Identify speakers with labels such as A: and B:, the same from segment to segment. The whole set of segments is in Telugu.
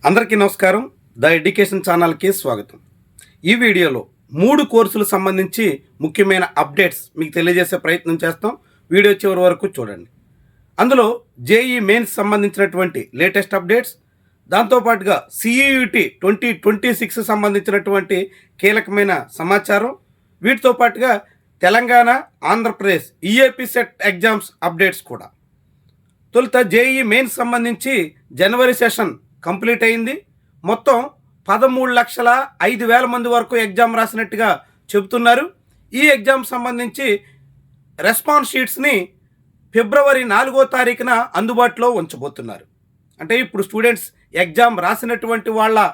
A: అందరికీ నమస్కారం. ద ఎడ్యుకేషన్ ఛానల్కి స్వాగతం. ఈ వీడియోలో 3 కోర్సులు సంబంధించి ముఖ్యమైన అప్డేట్స్ మీకు తెలియజేసే ప్రయత్నం చేస్తాం. వీడియో చివరి వరకు చూడండి. అందులో జేఈ మెయిన్స్ సంబంధించినటువంటి లేటెస్ట్ అప్డేట్స్, దాంతోపాటుగా సిఈయుటి 2026 సంబంధించినటువంటి కీలకమైన సమాచారం, వీటితో పాటుగా Telangana, Andhra Pradesh EAP set exams updates కూడా. తొలుత జేఈ మెయిన్స్ సంబంధించి జనవరి సెషన్ కంప్లీట్ అయింది. మొత్తం 13,05,000 మంది వరకు ఎగ్జామ్ రాసినట్టుగా చెబుతున్నారు. ఈ ఎగ్జామ్ సంబంధించి రెస్పాన్స్ షీట్స్ని ఫిబ్రవరి 4వ తారీఖున అందుబాటులో ఉంచబోతున్నారు. అంటే ఇప్పుడు స్టూడెంట్స్ ఎగ్జామ్ రాసినటువంటి వాళ్ళ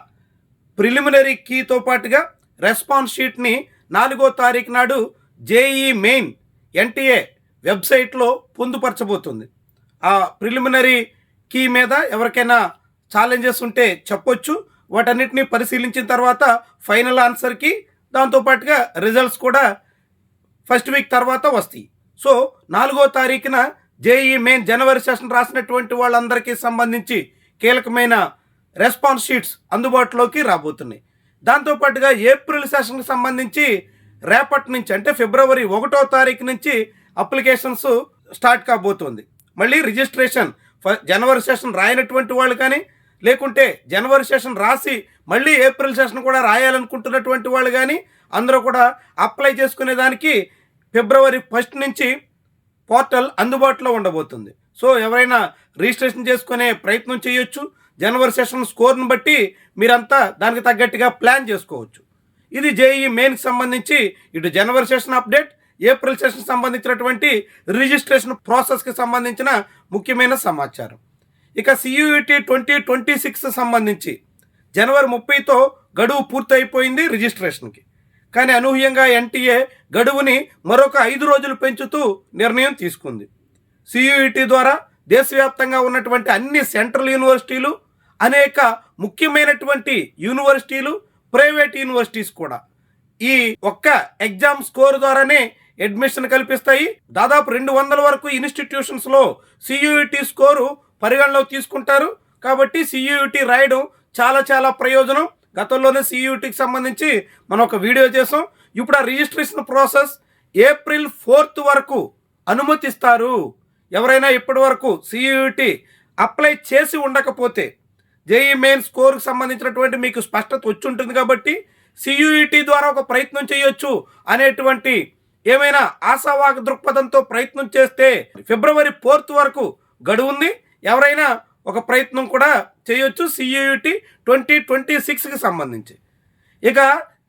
A: ప్రిలిమినరీ కీతో పాటుగా రెస్పాన్స్ షీట్ని 4వ తారీఖు నాడు జేఈ మెయిన్ ఎన్టీఏ వెబ్సైట్లో పొందుపరచబోతుంది. ఆ ప్రిలిమినరీ కీ మీద ఎవరికైనా ఛాలెంజెస్ ఉంటే చెప్పొచ్చు. వాటన్నిటిని పరిశీలించిన తర్వాత ఫైనల్ ఆన్సర్కి దాంతోపాటుగా రిజల్ట్స్ కూడా ఫస్ట్ వీక్ తర్వాత వస్తాయి. సో 4వ తారీఖున జేఈ మెయిన్ జనవరి సెషన్ రాసినటువంటి వాళ్ళందరికీ సంబంధించి కీలకమైన రెస్పాన్స్ షీట్స్ అందుబాటులోకి రాబోతున్నాయి. దాంతోపాటుగా ఏప్రిల్ సెషన్కి సంబంధించి రేపటి నుంచి అంటే ఫిబ్రవరి 1వ తారీఖు నుంచి అప్లికేషన్స్ స్టార్ట్ కాబోతుంది. మళ్ళీ రిజిస్ట్రేషన్ జనవరి సెషన్ రాయనటువంటి వాళ్ళు కానీ, లేకుంటే జనవరి సెషన్ రాసి మళ్ళీ ఏప్రిల్ సెషన్ కూడా రాయాలనుకుంటున్నటువంటి వాళ్ళు కానీ అందరూ కూడా అప్లై చేసుకునేదానికి ఫిబ్రవరి 1 నుంచి పోర్టల్ అందుబాటులో ఉండబోతుంది. సో ఎవరైనా రిజిస్ట్రేషన్ చేసుకునే ప్రయత్నం చేయొచ్చు. జనవరి సెషన్ స్కోర్ను బట్టి మీరంతా దానికి తగ్గట్టుగా ప్లాన్ చేసుకోవచ్చు. ఇది జేఈ మెయిన్కి సంబంధించి ఇటు జనవరి సెషన్ అప్డేట్, ఏప్రిల్ సెషన్ సంబంధించినటువంటి రిజిస్ట్రేషన్ ప్రాసెస్కి సంబంధించిన ముఖ్యమైన సమాచారం. ఇక సిఈయుటి 2026 సంబంధించి జనవరి 30తో గడువు పూర్తయిపోయింది రిజిస్ట్రేషన్కి. కానీ అనూహ్యంగా ఎన్టీఏ గడువుని మరొక 5 రోజులు పెంచుతూ నిర్ణయం తీసుకుంది. సిఈయుటి ద్వారా దేశవ్యాప్తంగా ఉన్నటువంటి అన్ని సెంట్రల్ యూనివర్సిటీలు, అనేక ముఖ్యమైనటువంటి యూనివర్సిటీలు, ప్రైవేట్ యూనివర్సిటీస్ కూడా ఈ ఒక్క ఎగ్జామ్ స్కోర్ ద్వారానే అడ్మిషన్ కల్పిస్తాయి. దాదాపు 200 వరకు ఇన్స్టిట్యూషన్స్లో సిఈయుటి స్కోరు పరిగణలోకి తీసుకుంటారు. కాబట్టి సిఈయుటి రాయడం చాలా ప్రయోజనం. గతంలోనే సిఈయుటికి సంబంధించి మనం ఒక వీడియో చేసాం. ఇప్పుడు ఆ రిజిస్ట్రేషన్ ప్రాసెస్ ఏప్రిల్ 4th వరకు అనుమతిస్తారు. ఎవరైనా ఇప్పటి వరకు సిఈయుటి అప్లై చేసి ఉండకపోతే జేఈ మెయిన్ స్కోర్కి సంబంధించినటువంటి మీకు స్పష్టత వచ్చి ఉంటుంది కాబట్టి సిఈయుటి ద్వారా ఒక ప్రయత్నం చేయొచ్చు అనేటువంటి ఏమైనా ఆశావాహక దృక్పథంతో ప్రయత్నం చేస్తే ఫిబ్రవరి 4th వరకు గడువు ఉంది. ఎవరైనా ఒక ప్రయత్నం కూడా చేయొచ్చు సిఈయుటి 2026కి సంబంధించి. ఇక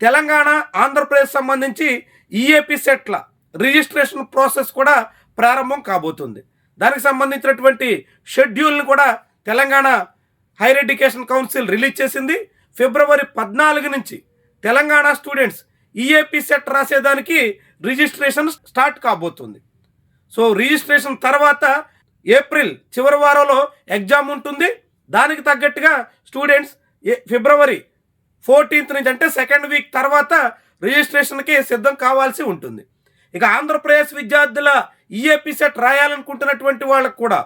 A: తెలంగాణ, ఆంధ్రప్రదేశ్ సంబంధించి ఈఏపీ సెట్ల రిజిస్ట్రేషన్ ప్రాసెస్ కూడా ప్రారంభం కాబోతుంది. దానికి సంబంధించినటువంటి షెడ్యూల్ని కూడా Telangana higher education council release చేసింది. ఫిబ్రవరి 14 నుంచి తెలంగాణ స్టూడెంట్స్ ఈఏపీ సెట్ రాసేదానికి రిజిస్ట్రేషన్ స్టార్ట్ కాబోతుంది. సో రిజిస్ట్రేషన్ తర్వాత ఏప్రిల్ చివరి వారంలో ఎగ్జామ్ ఉంటుంది. దానికి తగ్గట్టుగా స్టూడెంట్స్ ఫిబ్రవరి 14th నుంచి అంటే 2nd వీక్ తర్వాత రిజిస్ట్రేషన్కి సిద్ధం కావాల్సి ఉంటుంది. ఇక ఆంధ్రప్రదేశ్ విద్యార్థుల ఈఏపీ సెట్ రాయాలనుకుంటున్నటువంటి వాళ్ళకు కూడా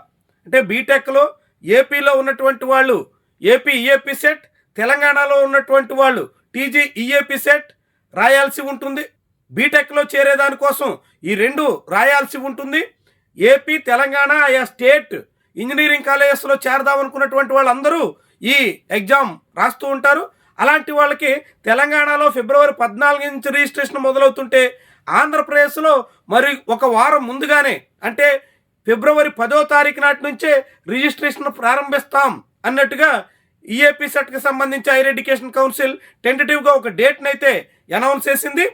A: అంటే బీటెక్లో ఏపీలో ఉన్నటువంటి వాళ్ళు ఏపీ ఈఏపీ సెట్, తెలంగాణలో ఉన్నటువంటి వాళ్ళు టీజీ ఈఏపీ సెట్ రాయాల్సి ఉంటుంది. బీటెక్లో చేరేదానికోసం ఈ 2 రాయాల్సి ఉంటుంది. ఏపీ, తెలంగాణ ఆయా స్టేట్ ఇంజనీరింగ్ కాలేజెస్లో చేరదామనుకున్నటువంటి వాళ్ళందరూ ఈ ఎగ్జామ్ రాస్తూ ఉంటారు. అలాంటి వాళ్ళకి తెలంగాణలో ఫిబ్రవరి 14 నుంచి రిజిస్ట్రేషన్ మొదలవుతుంటే ఆంధ్రప్రదేశ్లో మరి ఒక వారం ముందుగానే అంటే ఫిబ్రవరి 10వ తారీఖు నాటి నుంచే రిజిస్ట్రేషన్ ప్రారంభిస్తాం అన్నట్టుగా ఈఏపీ సెట్కి సంబంధించి హైయర్ ఎడ్యుకేషన్ కౌన్సిల్ టెంటేటివ్గా ఒక డేట్ని అయితే అనౌన్స్ చేసింది.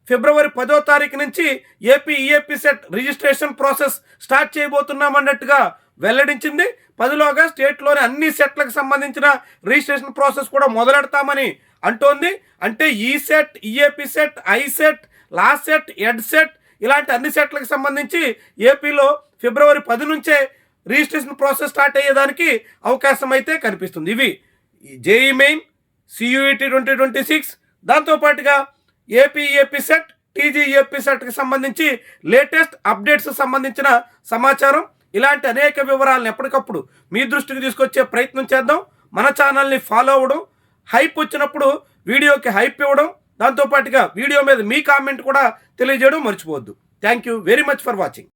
A: ఫిబ్రవరి 10వ తారీఖు నుంచి AP EAP CET registration process start చేయబోతున్నామన్నట్టుగా వెల్లడించింది. 10లోగా స్టేట్లోని అన్ని సెట్లకు సంబంధించిన రిజిస్ట్రేషన్ ప్రాసెస్ కూడా మొదలెడతామని అంటోంది. అంటే ఈ set, EAP set, ICET, LAWCET, EdCET ఇలాంటి అన్ని సెట్లకు సంబంధించి ఏపీలో ఫిబ్రవరి 10 నుంచే రిజిస్ట్రేషన్ ప్రాసెస్ స్టార్ట్ అయ్యేదానికి అవకాశం అయితే కనిపిస్తుంది. ఇవి జేఈ మెయిన్, సిఈయుటి 2026, దాంతోపాటుగా AP EAP set, TG EAP సెట్కి సంబంధించి లేటెస్ట్ అప్డేట్స్ సంబంధించిన సమాచారం. ఇలాంటి అనేక వివరాలను ఎప్పటికప్పుడు మీ దృష్టికి తీసుకొచ్చే ప్రయత్నం చేద్దాం. మన ఛానల్ని ఫాలో అవ్వడం, హైప్ వచ్చినప్పుడు వీడియోకి హైప్ ఇవ్వడం, దాంతోపాటుగా వీడియో మీద మీ కామెంట్ కూడా తెలియజేయడం మర్చిపోవద్దు. Thank you very much for watching.